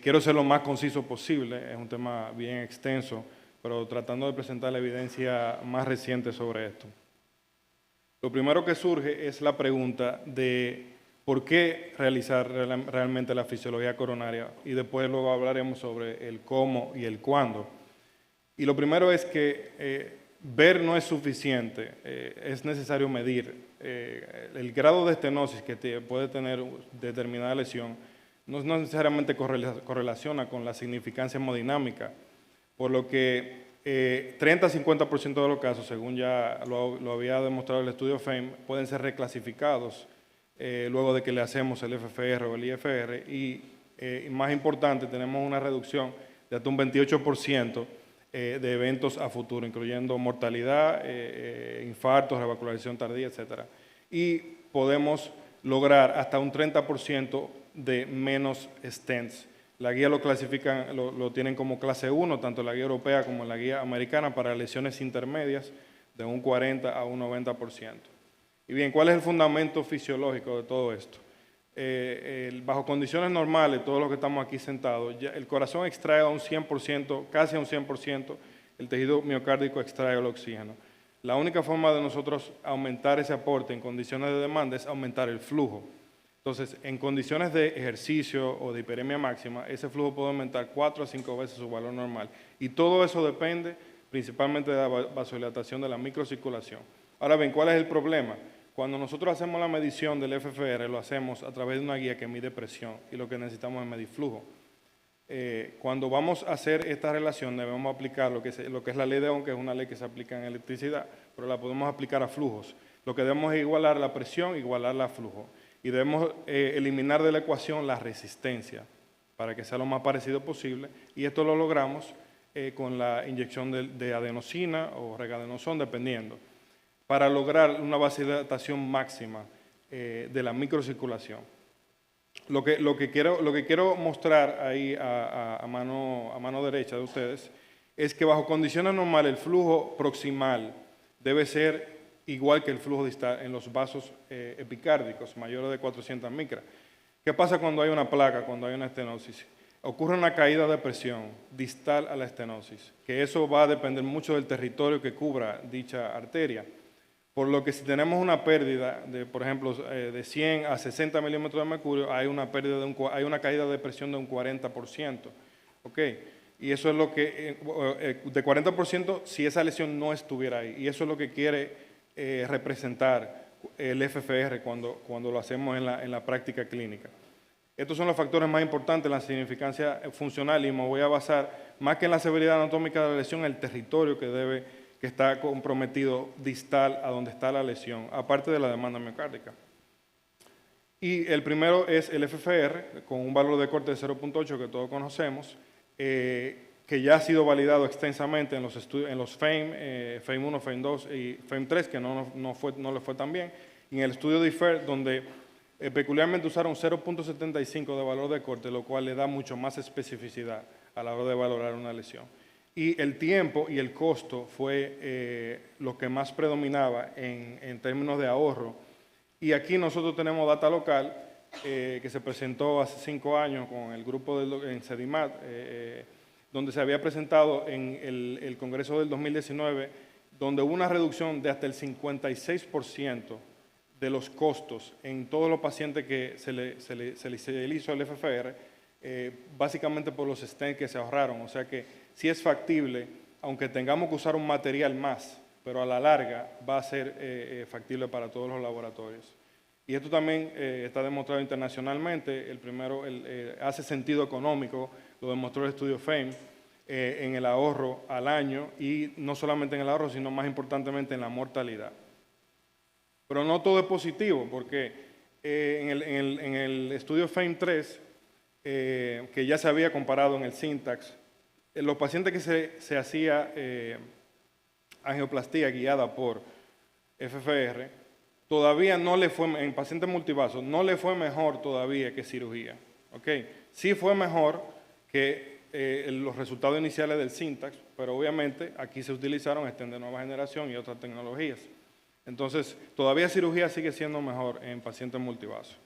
Quiero ser lo más conciso posible, es un tema bien extenso, pero tratando de presentar la evidencia más reciente sobre esto. Lo primero que surge es la pregunta de por qué realizar realmente la fisiología coronaria y después luego hablaremos sobre el cómo y el cuándo. Y lo primero es que ver no es suficiente, es necesario medir. El grado de estenosis que puede tener determinada lesión no necesariamente correlaciona con la significancia hemodinámica, por lo que 30-50% de los casos, según ya lo había demostrado el estudio FAME, pueden ser reclasificados luego de que le hacemos el FFR o el IFR y más importante, tenemos una reducción de hasta un 28% de eventos a futuro, incluyendo mortalidad, infartos, revascularización tardía, etc. Y podemos lograr hasta un 30% de menos stents. La guía lo clasifican, lo tienen como clase 1, tanto la guía europea como la guía americana, para lesiones intermedias de un 40 a un 90%. Y bien, ¿cuál es el fundamento fisiológico de todo esto? Bajo condiciones normales, todos los que estamos aquí sentados, el corazón extrae a un 100%, casi a un 100%, el tejido miocárdico extrae el oxígeno. La única forma de nosotros aumentar ese aporte en condiciones de demanda es aumentar el flujo. Entonces, en condiciones de ejercicio o de hiperemia máxima, ese flujo puede aumentar 4 a 5 veces su valor normal. Y todo eso depende principalmente de la vasodilatación de la microcirculación. Ahora bien, ¿cuál es el problema? Cuando nosotros hacemos la medición del FFR, lo hacemos a través de una guía que mide presión y lo que necesitamos es medir flujo. Cuando vamos a hacer esta relación, debemos aplicar lo que es la ley de Ohm, que es una ley que se aplica en electricidad, pero la podemos aplicar a flujos. Lo que debemos es igualar la presión, igualarla a flujo. Y debemos eliminar de la ecuación la resistencia para que sea lo más parecido posible. Y esto lo logramos con la inyección de adenosina o regadenoson, dependiendo, para lograr una vasodilatación máxima de la microcirculación. Lo que quiero mostrar ahí a mano derecha de ustedes es que bajo condiciones normales el flujo proximal debe ser igual que el flujo distal en los vasos epicárdicos mayores de 400 micras. ¿Qué pasa cuando hay una placa, cuando hay una estenosis? Ocurre una caída de presión distal a la estenosis, que eso va a depender mucho del territorio que cubra dicha arteria. Por lo que si tenemos una pérdida de, por ejemplo, de 100 a 60 milímetros de mercurio, hay una caída de presión de un 40%. ¿Ok? Y eso es lo que, de 40% si esa lesión no estuviera ahí. Y eso es lo que quiere representar el FFR cuando lo hacemos en la práctica clínica. Estos son los factores más importantes, la significancia funcional, y me voy a basar más que en la severidad anatómica de la lesión, en el territorio que está comprometido distal a donde está la lesión, aparte de la demanda miocárdica. Y el primero es el FFR, con un valor de corte de 0.8 que todos conocemos, que ya ha sido validado extensamente en los FAME, FAME 1, FAME 2 y FAME 3, que no le fue tan bien, y en el estudio de IFER, donde peculiarmente usaron 0.75 de valor de corte, lo cual le da mucho más especificidad a la hora de valorar una lesión. Y el tiempo y el costo fue lo que más predominaba en términos de ahorro. Y aquí nosotros tenemos data local que se presentó hace 5 años con el grupo en CEDIMAT, donde se había presentado en el Congreso del 2019, donde hubo una reducción de hasta el 56% de los costos en todos los pacientes que se le hizo el FFR, básicamente por los stents que se ahorraron. O sea que sí es factible, aunque tengamos que usar un material más, pero a la larga va a ser factible para todos los laboratorios. Y esto también está demostrado internacionalmente. El primero hace sentido económico, lo demostró el estudio FAME, en el ahorro al año, y no solamente en el ahorro, sino más importantemente en la mortalidad. Pero no todo es positivo, porque en el estudio FAME 3, que ya se había comparado en el SYNTAX, los pacientes que se hacía angioplastía guiada por FFR, todavía no le fue, en pacientes multivasos, no le fue mejor todavía que cirugía. ¿Okay? Sí fue mejor que los resultados iniciales del SYNTAX, pero obviamente aquí se utilizaron stents de nueva generación y otras tecnologías. Entonces, todavía cirugía sigue siendo mejor en pacientes multivasos.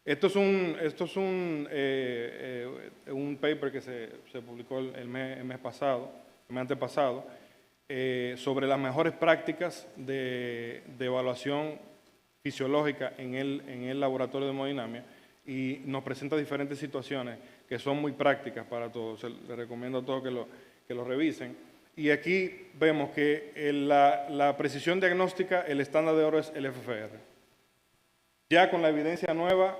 Esto es paper que se publicó el mes antepasado, sobre las mejores prácticas de evaluación fisiológica en el laboratorio de hemodinamia, y nos presenta diferentes situaciones que son muy prácticas para todos. Les recomiendo a todos que lo revisen. Y aquí vemos que la precisión diagnóstica, el estándar de oro es el FFR. Ya con la evidencia nueva,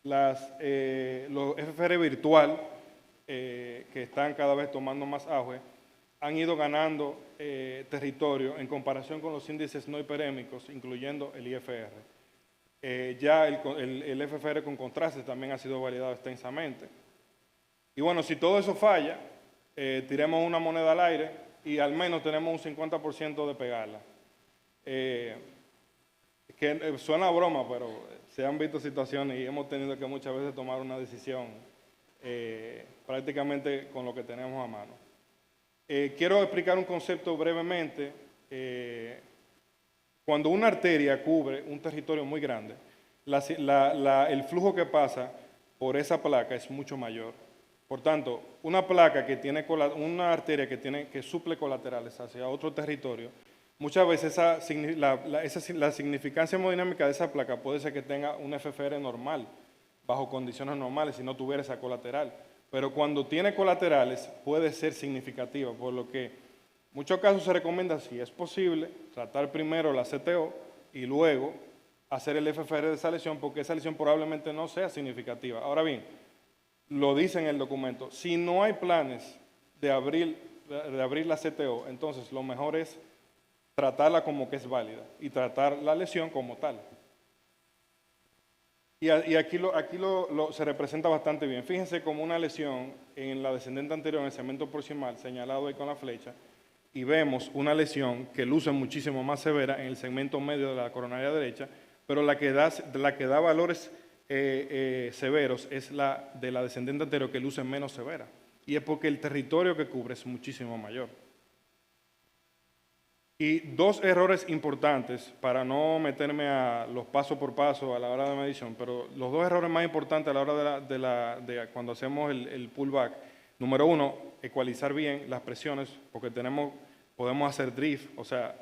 los FFR virtual, que están cada vez tomando más auge, han ido ganando territorio en comparación con los índices no hiperémicos, incluyendo el IFR. Ya el FFR con contraste también ha sido validado extensamente. Y bueno, si todo eso falla, tiremos una moneda al aire y al menos tenemos un 50% de pegarla. Que suena a broma, pero se han visto situaciones y hemos tenido que muchas veces tomar una decisión prácticamente con lo que tenemos a mano. Quiero explicar un concepto brevemente. Cuando una arteria cubre un territorio muy grande, el flujo que pasa por esa placa es mucho mayor. Por tanto, una arteria que suple colaterales hacia otro territorio, muchas veces la significancia hemodinámica de esa placa puede ser que tenga un FFR normal, bajo condiciones normales, si no tuviera esa colateral. Pero cuando tiene colaterales puede ser significativa, por lo que en muchos casos se recomienda, si es posible, tratar primero la CTO y luego hacer el FFR de esa lesión, porque esa lesión probablemente no sea significativa. Ahora bien, lo dice en el documento, si no hay planes de abrir la CTO, entonces lo mejor es tratarla como que es válida y tratar la lesión como tal. Y aquí se representa bastante bien. Fíjense como una lesión en la descendente anterior, en el segmento proximal, señalado ahí con la flecha, y vemos una lesión que luce muchísimo más severa en el segmento medio de la coronaria derecha, pero la que da valores severos es la de la descendente anterior, que luce menos severa. Y es porque el territorio que cubre es muchísimo mayor. Y dos errores importantes, para no meterme a los paso por paso a la hora de medición, pero los dos errores más importantes a la hora de cuando hacemos el pullback. Número uno, ecualizar bien las presiones, porque podemos hacer drift, o sea,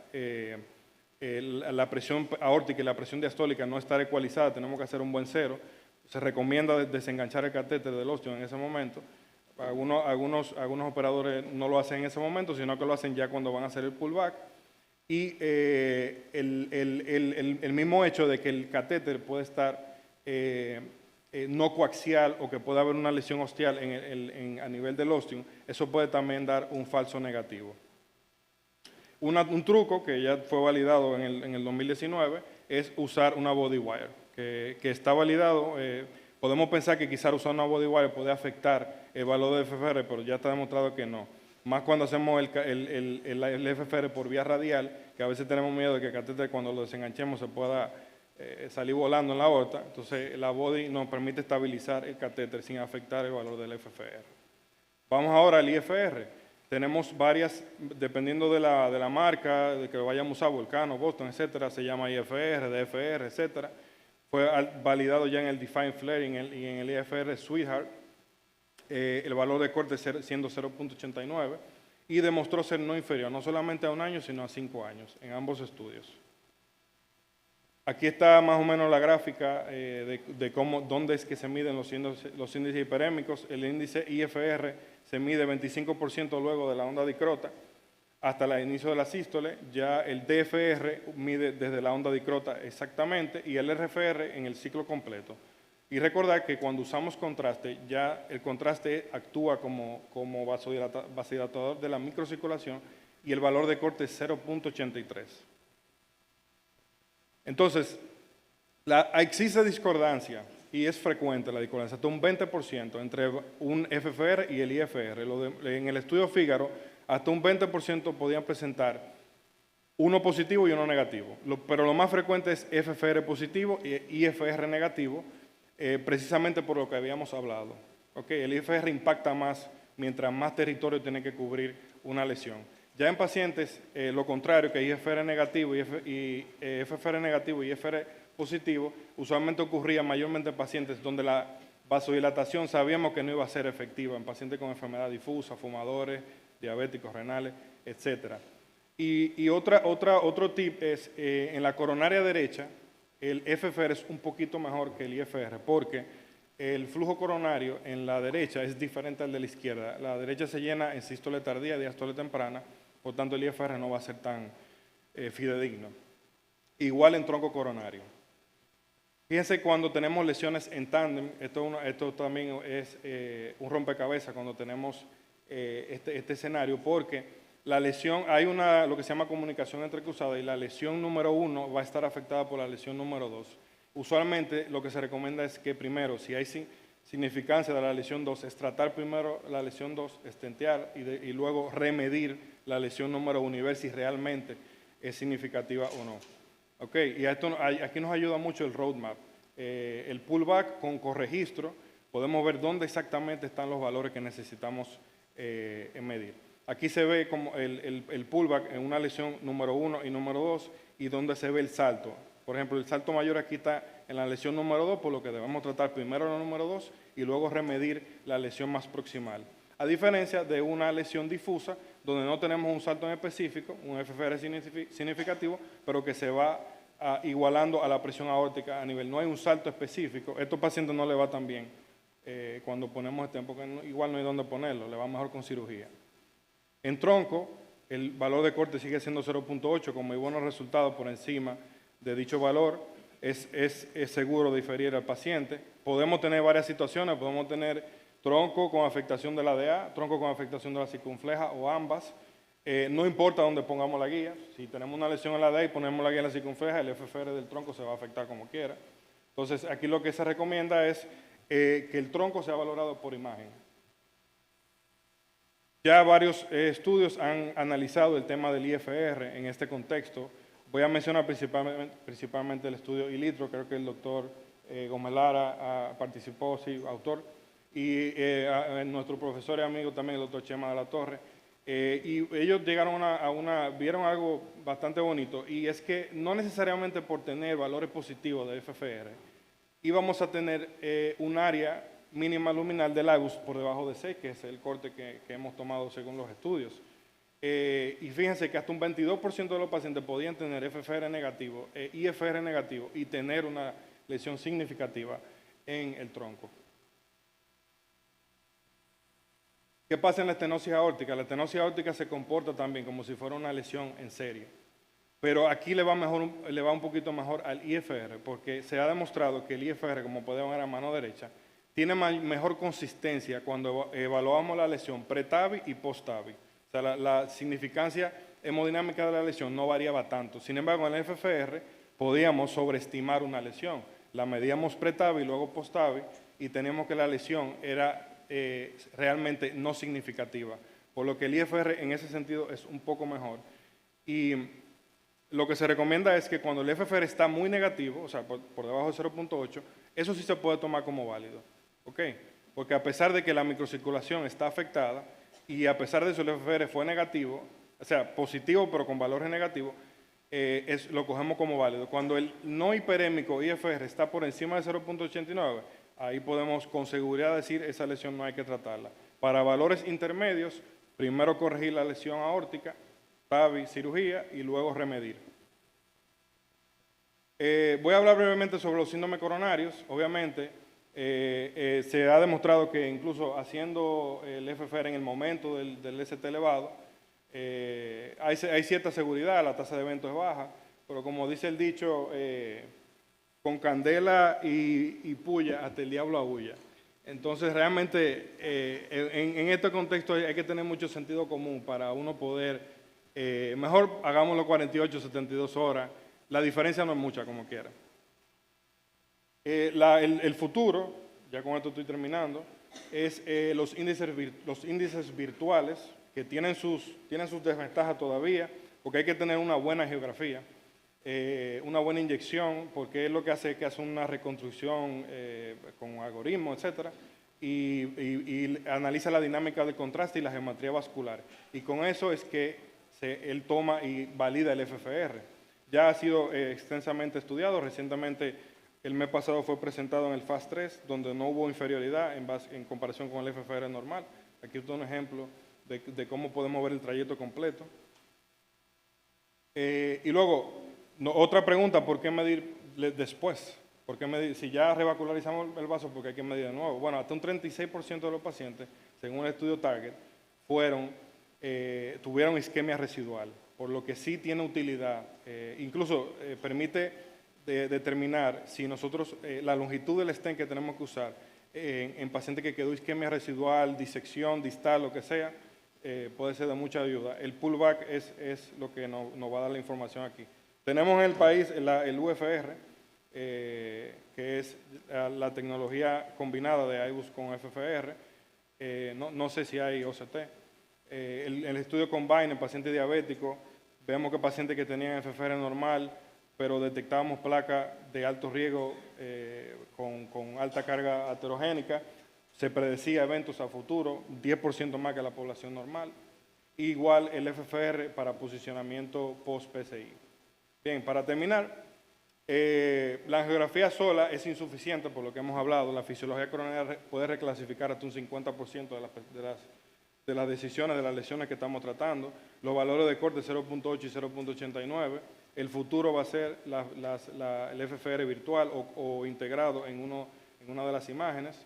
la presión aórtica y la presión diastólica no estar ecualizada, tenemos que hacer un buen cero. Se recomienda desenganchar el catéter del osteo en ese momento. Algunos operadores no lo hacen en ese momento, sino que lo hacen ya cuando van a hacer el pullback. Y el mismo hecho de que el catéter puede estar no coaxial o que pueda haber una lesión ostial a nivel del ostium, eso puede también dar un falso negativo. Un truco que ya fue validado en el 2019 es usar una body wire, que está validado. Podemos pensar que quizás usar una body wire puede afectar el valor de FFR, pero ya está demostrado que no. Más cuando hacemos el FFR por vía radial, que a veces tenemos miedo de que el catéter cuando lo desenganchemos se pueda salir volando en la aorta. Entonces la body nos permite estabilizar el catéter sin afectar el valor del FFR. Vamos ahora al IFR. Tenemos varias, dependiendo de la marca, de que lo vayamos a usar, Volcano, Boston, etcétera, se llama IFR, DFR, etcétera. Fue validado ya en el Define Flare y en el IFR Sweetheart. El valor de corte siendo 0.89 y demostró ser no inferior, no solamente a 1 año, sino a 5 años, en ambos estudios. Aquí está más o menos la gráfica de dónde es que se miden los índices hiperémicos. El índice IFR se mide 25% luego de la onda dicrota hasta el inicio de la sístole. Ya el DFR mide desde la onda dicrota exactamente y el RFR en el ciclo completo. Y recordar que cuando usamos contraste, ya el contraste actúa como vasodilatador de la microcirculación y el valor de corte es 0.83. Entonces, existe discordancia y es frecuente la discordancia, hasta un 20% entre un FFR y el IFR. En el estudio Fígaro, hasta un 20% podían presentar uno positivo y uno negativo. Pero lo más frecuente es FFR positivo y IFR negativo, precisamente por lo que habíamos hablado. El IFR impacta más mientras más territorio tiene que cubrir una lesión. Ya en pacientes, lo contrario, que IFR negativo y FFR negativo y IFR positivo, usualmente ocurría mayormente en pacientes donde la vasodilatación sabíamos que no iba a ser efectiva, en pacientes con enfermedad difusa, fumadores, diabéticos, renales, etc. Y otro tip es, en la coronaria derecha, el FFR es un poquito mejor que el IFR, porque el flujo coronario en la derecha es diferente al de la izquierda. La derecha se llena en sístole tardía, diástole temprana, por tanto el IFR no va a ser tan fidedigno. Igual en tronco coronario. Fíjense cuando tenemos lesiones en tándem, esto también es un rompecabezas cuando tenemos este escenario, porque la lesión, hay lo que se llama comunicación entrecruzada y la lesión número 1 va a estar afectada por la lesión número 2. Usualmente lo que se recomienda es que primero, si hay significancia de la lesión 2, es tratar primero la lesión 2, estentear y luego remedir la lesión número 1 y ver si realmente es significativa o no. Okay, y aquí nos ayuda mucho el roadmap. El pullback con corregistro, podemos ver dónde exactamente están los valores que necesitamos medir. Aquí se ve como el pullback en una lesión número 1 y número 2 y dónde se ve el salto. Por ejemplo, el salto mayor aquí está en la lesión número 2, por lo que debemos tratar primero la número 2 y luego remedir la lesión más proximal. A diferencia de una lesión difusa, donde no tenemos un salto en específico, un FFR significativo, pero que se va igualando a la presión aórtica a nivel. No hay un salto específico. A estos pacientes no le va tan bien cuando ponemos este, porque igual no hay dónde ponerlo, le va mejor con cirugía. En tronco, el valor de corte sigue siendo 0.8 con muy buenos resultados por encima de dicho valor. Es seguro diferir al paciente. Podemos tener varias situaciones, podemos tener tronco con afectación de la DA, tronco con afectación de la circunfleja o ambas. No importa dónde pongamos la guía, si tenemos una lesión en la DA y ponemos la guía en la circunfleja, el FFR del tronco se va a afectar como quiera. Entonces, aquí lo que se recomienda es que el tronco sea valorado por imagen. Ya varios estudios han analizado el tema del IFR en este contexto. Voy a mencionar principalmente el estudio ILITRO, creo que el doctor Gómez Lara participó, sí, autor, y nuestro profesor y amigo también, el doctor Chema de la Torre. Y ellos llegaron vieron algo bastante bonito, y es que no necesariamente por tener valores positivos de FFR, íbamos a tener un área mínima luminal del AGUS por debajo de 6, que es el corte que hemos tomado según los estudios. Y fíjense que hasta un 22% de los pacientes podían tener FFR negativo, IFR negativo, y tener una lesión significativa en el tronco. ¿Qué pasa en la estenosis aórtica? La estenosis aórtica se comporta también como si fuera una lesión en serie. Pero aquí le va un poquito mejor al IFR, porque se ha demostrado que el IFR, como podemos ver a mano derecha, tiene mejor consistencia cuando evaluamos la lesión pre-TAVI y post-TAVI. O sea, la significancia hemodinámica de la lesión no variaba tanto. Sin embargo, en el FFR podíamos sobreestimar una lesión. La medíamos pre-TAVI y luego post-TAVI y teníamos que la lesión era realmente no significativa, por lo que el IFR en ese sentido es un poco mejor. Y lo que se recomienda es que cuando el FFR está muy negativo, o sea, por debajo de 0.8, eso sí se puede tomar como válido, ¿ok? Porque a pesar de que la microcirculación está afectada y a pesar de eso el FFR fue negativo, o sea, positivo pero con valores negativos, lo cogemos como válido. Cuando el no hiperémico IFR está por encima de 0.89, ahí podemos con seguridad decir esa lesión no hay que tratarla. Para valores intermedios, primero corregir la lesión aórtica, TAVI, cirugía y luego remedir. Voy a hablar brevemente sobre los síndromes coronarios. Obviamente, se ha demostrado que incluso haciendo el FFR en el momento del ST elevado, hay cierta seguridad, la tasa de evento es baja, pero como dice el dicho, con candela y puya, hasta el diablo aúlla. Entonces, realmente, en este contexto hay que tener mucho sentido común para uno poder, mejor hagámoslo 48, 72 horas, la diferencia no es mucha como quiera. El futuro, ya con esto estoy terminando, es los índices virtuales, que tienen sus desventajas todavía, porque hay que tener una buena geografía. Una buena inyección, porque es lo que hace una reconstrucción con algoritmos, etcétera, y analiza la dinámica del contraste y la geometría vascular. Y con eso es que él toma y valida el FFR. Ya ha sido extensamente estudiado. Recientemente, el mes pasado fue presentado en el FAST 3, donde no hubo inferioridad en comparación con el FFR normal. Aquí está un ejemplo de cómo podemos ver el trayecto completo. Y luego, otra pregunta, ¿por qué medir después? ¿Por qué medir? Si ya revascularizamos el vaso, ¿por qué hay que medir de nuevo? Bueno, hasta un 36% de los pacientes, según el estudio Target, tuvieron isquemia residual, por lo que sí tiene utilidad. Incluso permite determinar si nosotros, la longitud del stent que tenemos que usar en pacientes que quedó isquemia residual, disección, distal, lo que sea, puede ser de mucha ayuda. El pullback es lo que nos va a dar la información aquí. Tenemos en el país el UFR, que es la tecnología combinada de IBUS con FFR. No sé si hay OCT. El estudio Combine en pacientes diabéticos, vemos que pacientes que tenían FFR normal, pero detectábamos placa de alto riesgo con alta carga aterogénica, se predecía eventos a futuro, 10% más que la población normal. Igual el FFR para posicionamiento post-PCI. Bien, para terminar, la angiografía sola es insuficiente por lo que hemos hablado. La fisiología coronaria puede reclasificar hasta un 50% de las decisiones de las lesiones que estamos tratando. Los valores de corte 0.8 y 0.89. El futuro va a ser el FFR virtual o integrado en una de las imágenes.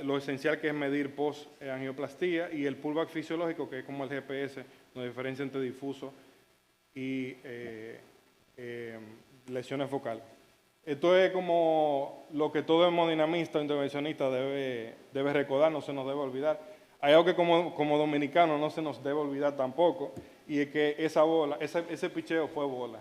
Lo esencial que es medir post-angioplastía y el pullback fisiológico, que es como el GPS, nos diferencia entre difuso y lesiones focales. Esto es como lo que todo hemodinamista o intervencionista debe recordar, no se nos debe olvidar. Hay algo que como dominicanos no se nos debe olvidar tampoco, y es que esa bola, ese picheo fue bola.